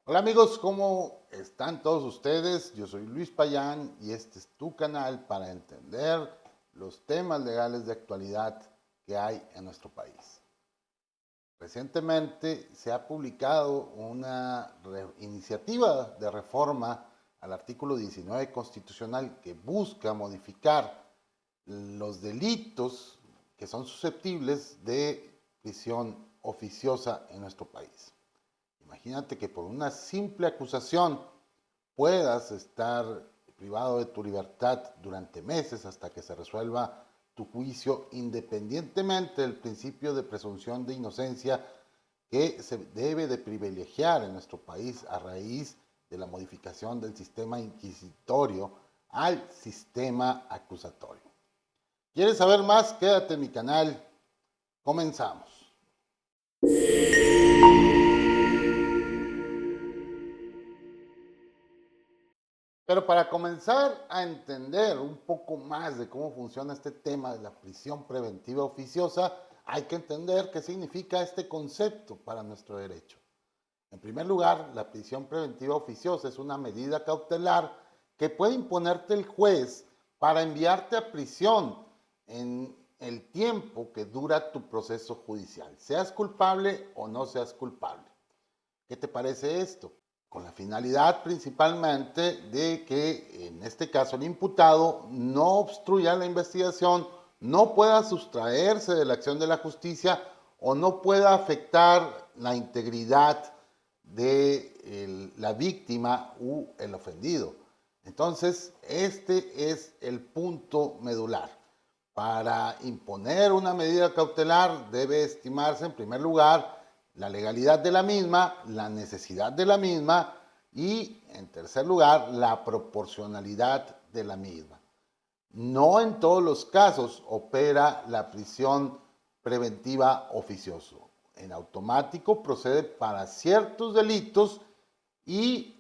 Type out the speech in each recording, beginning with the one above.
Hola amigos, ¿cómo están todos ustedes? Yo soy Luis Payán y este es tu canal para entender los temas legales de actualidad que hay en nuestro país. Recientemente se ha publicado una iniciativa de reforma al artículo 19 constitucional que busca modificar los delitos que son susceptibles de prisión oficiosa en nuestro país. Imagínate que por una simple acusación puedas estar privado de tu libertad durante meses hasta que se resuelva tu juicio, independientemente del principio de presunción de inocencia que se debe de privilegiar en nuestro país a raíz de la modificación del sistema inquisitorio al sistema acusatorio. ¿Quieres saber más? Quédate en mi canal. Comenzamos. Pero para comenzar a entender un poco más de cómo funciona este tema de la prisión preventiva oficiosa, hay que entender qué significa este concepto para nuestro derecho. En primer lugar, la prisión preventiva oficiosa es una medida cautelar que puede imponerte el juez para enviarte a prisión en el tiempo que dura tu proceso judicial, seas culpable o no seas culpable. ¿Qué te parece esto? Con la finalidad principalmente de que en este caso el imputado no obstruya la investigación, no pueda sustraerse de la acción de la justicia o no pueda afectar la integridad de la víctima u el ofendido. Entonces, este es el punto medular. Para imponer una medida cautelar debe estimarse en primer lugar la legalidad de la misma, la necesidad de la misma y, en tercer lugar, la proporcionalidad de la misma. No en todos los casos opera la prisión preventiva oficioso. En automático procede para ciertos delitos y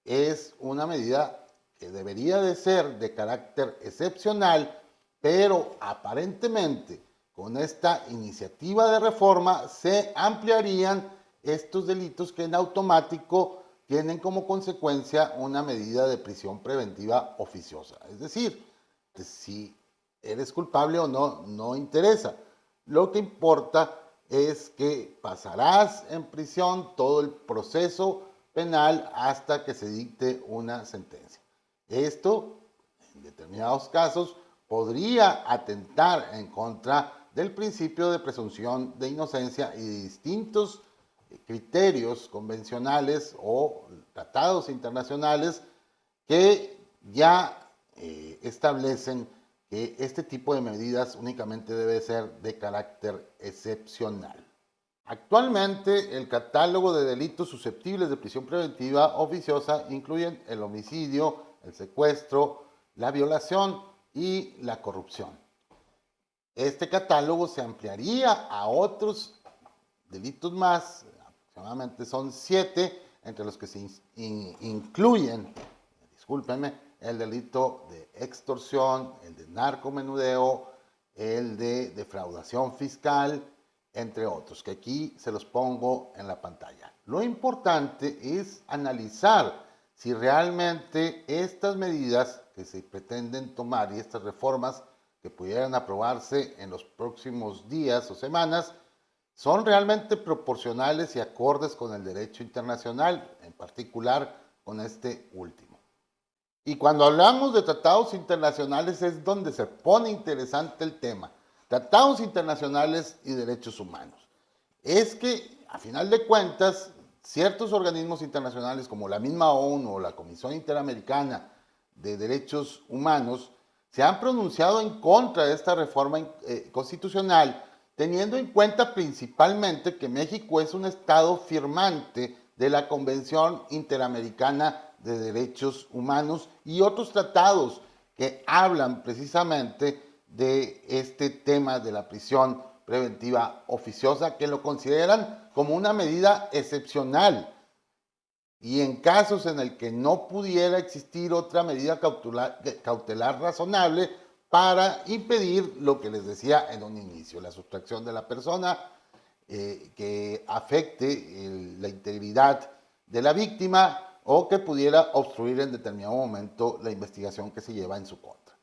es una medida que debería de ser de carácter excepcional, pero aparentemente con esta iniciativa de reforma se ampliarían estos delitos que en automático tienen como consecuencia una medida de prisión preventiva oficiosa. Es decir, si eres culpable o no, no interesa. Lo que importa es que pasarás en prisión todo el proceso penal hasta que se dicte una sentencia. Esto, en determinados casos, podría atentar en contra del principio de presunción de inocencia y de distintos criterios convencionales o tratados internacionales que ya establecen que este tipo de medidas únicamente debe ser de carácter excepcional. Actualmente, el catálogo de delitos susceptibles de prisión preventiva oficiosa incluyen el homicidio, el secuestro, la violación y la corrupción. Este catálogo se ampliaría a otros delitos más, aproximadamente son 7, entre los que se incluyen, discúlpenme, el delito de extorsión, el de narcomenudeo, el de defraudación fiscal, entre otros, que aquí se los pongo en la pantalla. Lo importante es analizar si realmente estas medidas que se pretenden tomar y estas reformas que pudieran aprobarse en los próximos días o semanas son realmente proporcionales y acordes con el derecho internacional, en particular con este último. Y cuando hablamos de tratados internacionales es donde se pone interesante el tema. Tratados internacionales y derechos humanos. Es que, a final de cuentas, ciertos organismos internacionales como la misma ONU o la Comisión Interamericana de Derechos Humanos se han pronunciado en contra de esta reforma constitucional, teniendo en cuenta principalmente que México es un estado firmante de la Convención Interamericana de Derechos Humanos y otros tratados que hablan precisamente de este tema de la prisión preventiva oficiosa, que lo consideran como una medida excepcional y en casos en el que no pudiera existir otra medida cautelar razonable para impedir lo que les decía en un inicio, la sustracción de la persona que afecte la integridad de la víctima o que pudiera obstruir en determinado momento la investigación que se lleva en su contra.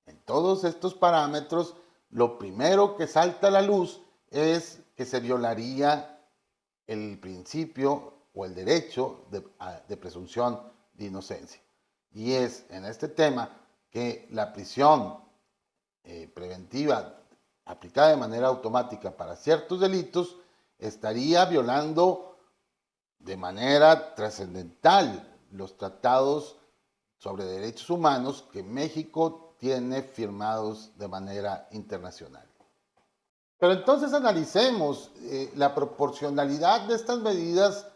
En todos estos parámetros, lo primero que salta a la luz es que se violaría el principio o el derecho de presunción de inocencia. Y es en este tema que la prisión preventiva aplicada de manera automática para ciertos delitos estaría violando de manera trascendental los tratados sobre derechos humanos que México tiene firmados de manera internacional. Pero entonces analicemos la proporcionalidad de estas medidas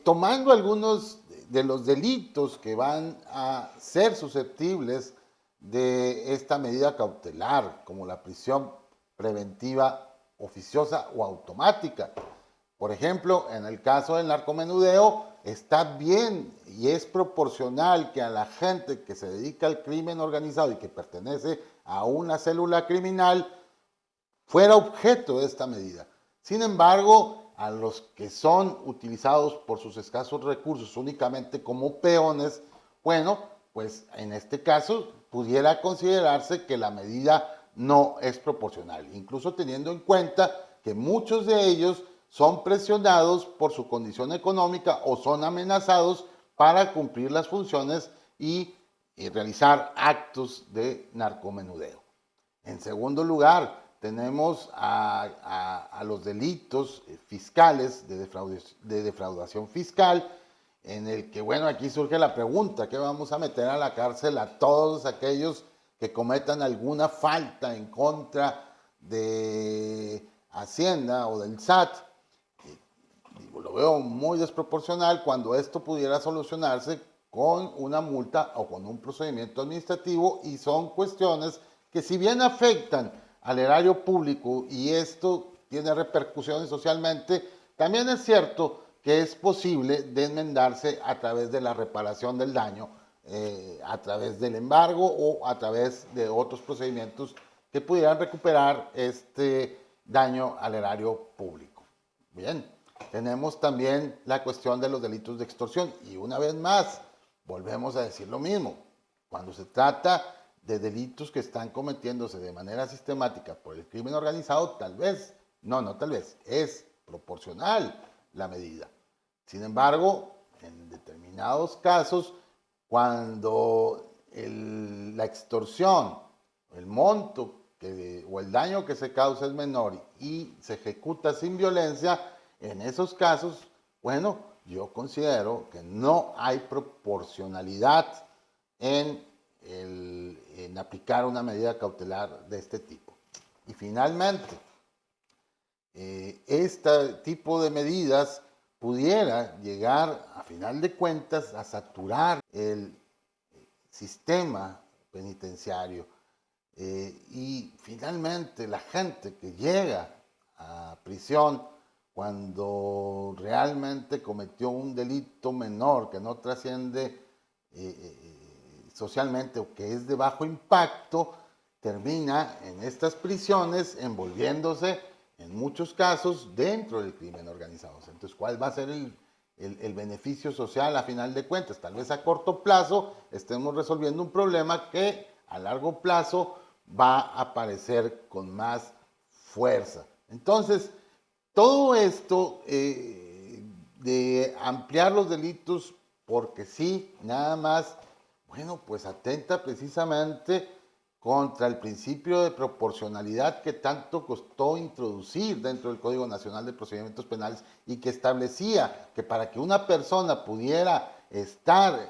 tomando algunos de los delitos que van a ser susceptibles de esta medida cautelar, como la prisión preventiva oficiosa o automática. Por ejemplo, en el caso del narcomenudeo, está bien y es proporcional que a la gente que se dedica al crimen organizado y que pertenece a una célula criminal fuera objeto de esta medida. Sin embargo, a los que son utilizados por sus escasos recursos únicamente como peones, bueno, pues en este caso pudiera considerarse que la medida no es proporcional, incluso teniendo en cuenta que muchos de ellos son presionados por su condición económica o son amenazados para cumplir las funciones y realizar actos de narcomenudeo. En segundo lugar, tenemos a los delitos fiscales de defraudación fiscal, en el que, bueno, aquí surge la pregunta, ¿qué vamos a meter a la cárcel a todos aquellos que cometan alguna falta en contra de Hacienda o del SAT? Lo veo muy desproporcional cuando esto pudiera solucionarse con una multa o con un procedimiento administrativo, y son cuestiones que, si bien afectan al erario público y esto tiene repercusiones socialmente, también es cierto que es posible desmendarse a través de la reparación del daño, a través del embargo o a través de otros procedimientos que pudieran recuperar este daño al erario público. Bien, tenemos también la cuestión de los delitos de extorsión, y una vez más volvemos a decir lo mismo. Cuando se trata de delitos que están cometiéndose de manera sistemática por el crimen organizado, tal vez, no tal vez, es proporcional la medida. Sin embargo, en determinados casos, cuando la extorsión, el monto o el daño que se causa es menor y se ejecuta sin violencia, en esos casos, bueno, yo considero que no hay proporcionalidad en aplicar una medida cautelar de este tipo. Y finalmente, este tipo de medidas pudiera llegar, a final de cuentas, a saturar el sistema penitenciario. Y finalmente, la gente que llega a prisión cuando realmente cometió un delito menor que no trasciende socialmente o que es de bajo impacto, termina en estas prisiones envolviéndose en muchos casos dentro del crimen organizado. Entonces, ¿cuál va a ser el beneficio social a final de cuentas? Tal vez a corto plazo estemos resolviendo un problema que a largo plazo va a aparecer con más fuerza. Entonces, todo esto de ampliar los delitos porque sí, nada más, bueno, pues atenta precisamente contra el principio de proporcionalidad que tanto costó introducir dentro del Código Nacional de Procedimientos Penales, y que establecía que para que una persona pudiera estar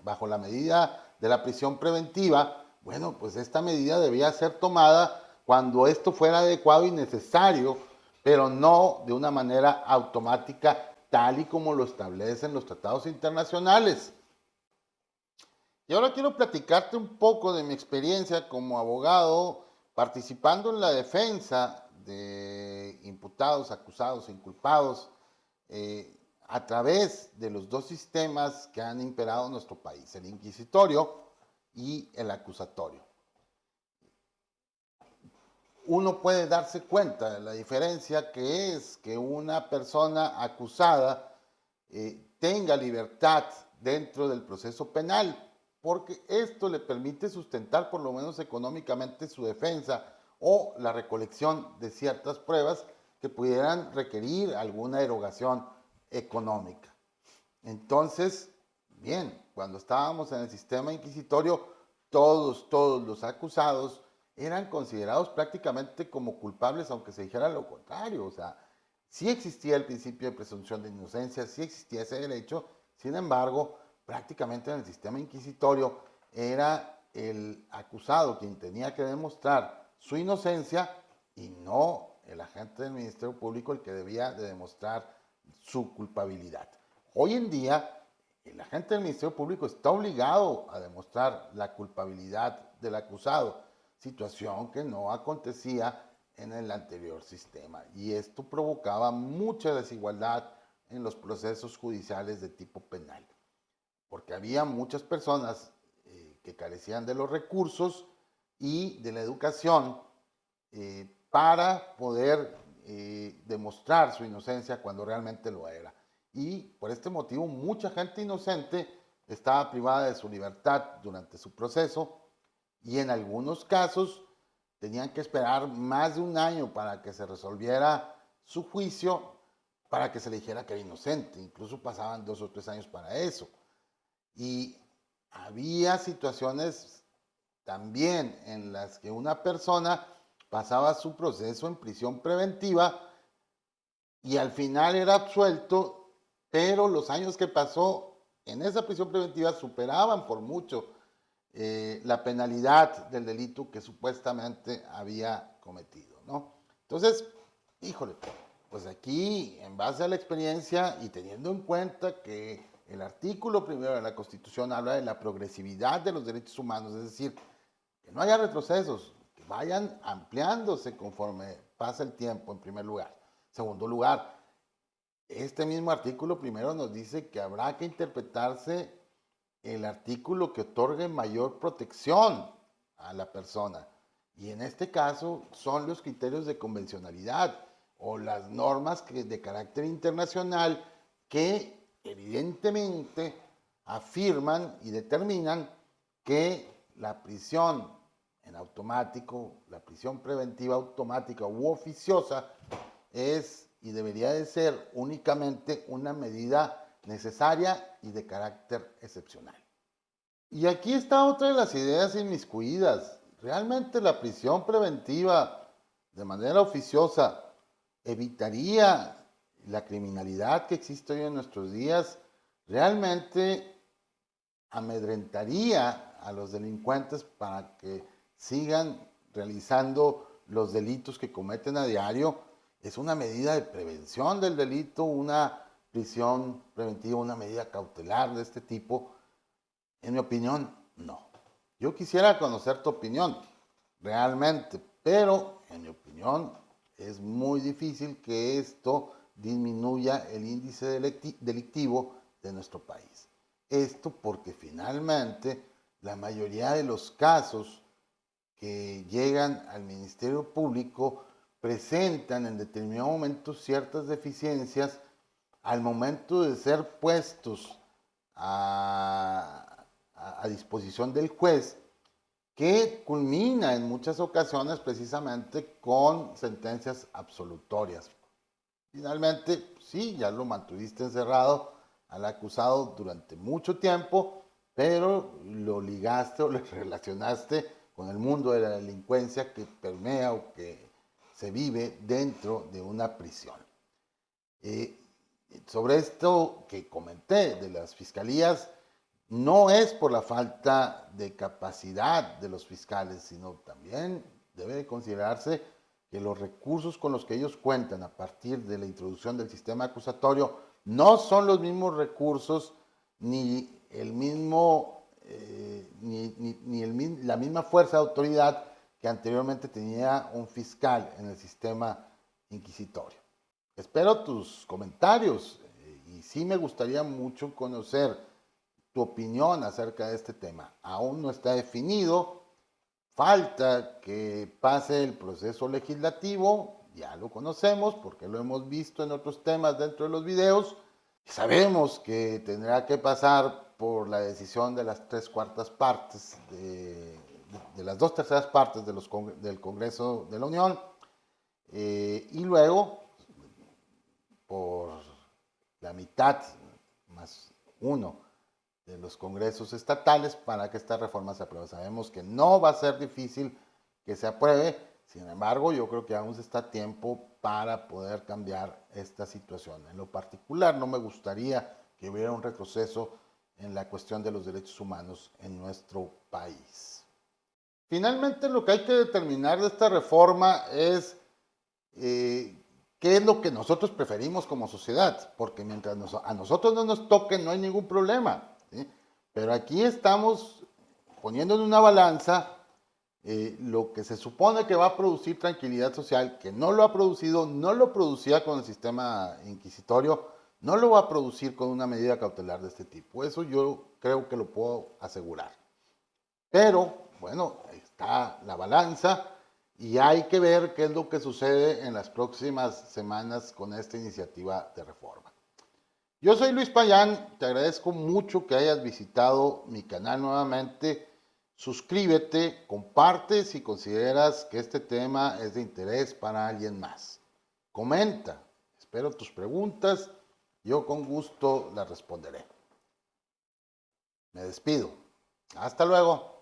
bajo la medida de la prisión preventiva, bueno, pues esta medida debía ser tomada cuando esto fuera adecuado y necesario, pero no de una manera automática, tal y como lo establecen los tratados internacionales. Y ahora quiero platicarte un poco de mi experiencia como abogado participando en la defensa de imputados, acusados e inculpados a través de los dos sistemas que han imperado en nuestro país, el inquisitorio y el acusatorio. Uno puede darse cuenta de la diferencia que es que una persona acusada tenga libertad dentro del proceso penal, porque esto le permite sustentar por lo menos económicamente su defensa o la recolección de ciertas pruebas que pudieran requerir alguna erogación económica. Entonces, bien, cuando estábamos en el sistema inquisitorio, todos los acusados eran considerados prácticamente como culpables, aunque se dijera lo contrario. O sea, sí existía el principio de presunción de inocencia, sí existía ese derecho, sin embargo, prácticamente en el sistema inquisitorio era el acusado quien tenía que demostrar su inocencia y no el agente del Ministerio Público el que debía de demostrar su culpabilidad. Hoy en día, el agente del Ministerio Público está obligado a demostrar la culpabilidad del acusado, situación que no acontecía en el anterior sistema. Y esto provocaba mucha desigualdad en los procesos judiciales de tipo penal, porque había muchas personas que carecían de los recursos y de la educación para poder demostrar su inocencia cuando realmente lo era. Y por este motivo mucha gente inocente estaba privada de su libertad durante su proceso y en algunos casos tenían que esperar más de un año para que se resolviera su juicio, para que se le dijera que era inocente. Incluso pasaban 2 o 3 años para eso. Y había situaciones también en las que una persona pasaba su proceso en prisión preventiva y al final era absuelto, pero los años que pasó en esa prisión preventiva superaban por mucho la penalidad del delito que supuestamente había cometido, ¿no? Entonces, híjole, pues aquí, en base a la experiencia y teniendo en cuenta que el artículo primero de la Constitución habla de la progresividad de los derechos humanos, es decir, que no haya retrocesos, que vayan ampliándose conforme pasa el tiempo, en primer lugar. Segundo lugar, este mismo artículo primero nos dice que habrá que interpretarse el artículo que otorgue mayor protección a la persona. Y en este caso son los criterios de convencionalidad o las normas de carácter internacional que evidentemente afirman y determinan que la prisión en automático, la prisión preventiva automática u oficiosa es y debería de ser únicamente una medida necesaria y de carácter excepcional. Y aquí está otra de las ideas inmiscuidas. Realmente la prisión preventiva de manera oficiosa evitaría la criminalidad que existe hoy en nuestros días, realmente amedrentaría a los delincuentes para que sigan realizando los delitos que cometen a diario. Es una medida de prevención del delito, una prisión preventiva, una medida cautelar de este tipo. En mi opinión, no. Yo quisiera conocer tu opinión, realmente, pero en mi opinión es muy difícil que esto disminuya el índice delictivo de nuestro país. Esto porque finalmente la mayoría de los casos que llegan al Ministerio Público presentan en determinado momento ciertas deficiencias al momento de ser puestos a disposición del juez, que culmina en muchas ocasiones precisamente con sentencias absolutorias. Finalmente, sí, ya lo mantuviste encerrado al acusado durante mucho tiempo, pero lo ligaste o lo relacionaste con el mundo de la delincuencia que permea o que se vive dentro de una prisión. Sobre esto que comenté de las fiscalías, no es por la falta de capacidad de los fiscales, sino también debe de considerarse que los recursos con los que ellos cuentan a partir de la introducción del sistema acusatorio no son los mismos recursos ni el mismo la misma fuerza de autoridad que anteriormente tenía un fiscal en el sistema inquisitorio. Espero tus comentarios y sí me gustaría mucho conocer tu opinión acerca de este tema. Aún no está definido, falta que pase el proceso legislativo, ya lo conocemos porque lo hemos visto en otros temas dentro de los videos, Sabemos que tendrá que pasar por la decisión de las tres cuartas partes, de las dos terceras partes de del Congreso de la Unión, y luego por la mitad más uno de los congresos estatales para que esta reforma se apruebe. Sabemos que no va a ser difícil que se apruebe, sin embargo, yo creo que aún está a tiempo para poder cambiar esta situación. En lo particular, no me gustaría que hubiera un retroceso en la cuestión de los derechos humanos en nuestro país. Finalmente, lo que hay que determinar de esta reforma es qué es lo que nosotros preferimos como sociedad, porque mientras a nosotros no nos toque no hay ningún problema, ¿sí? Pero aquí estamos poniendo en una balanza lo que se supone que va a producir tranquilidad social, que no lo ha producido, no lo producía con el sistema inquisitorio, no lo va a producir con una medida cautelar de este tipo. Eso yo creo que lo puedo asegurar. Pero, bueno, está la balanza y hay que ver qué es lo que sucede en las próximas semanas con esta iniciativa de reforma. Yo soy Luis Payán, te agradezco mucho que hayas visitado mi canal nuevamente. Suscríbete, comparte si consideras que este tema es de interés para alguien más. Comenta, espero tus preguntas, yo con gusto las responderé. Me despido. Hasta luego.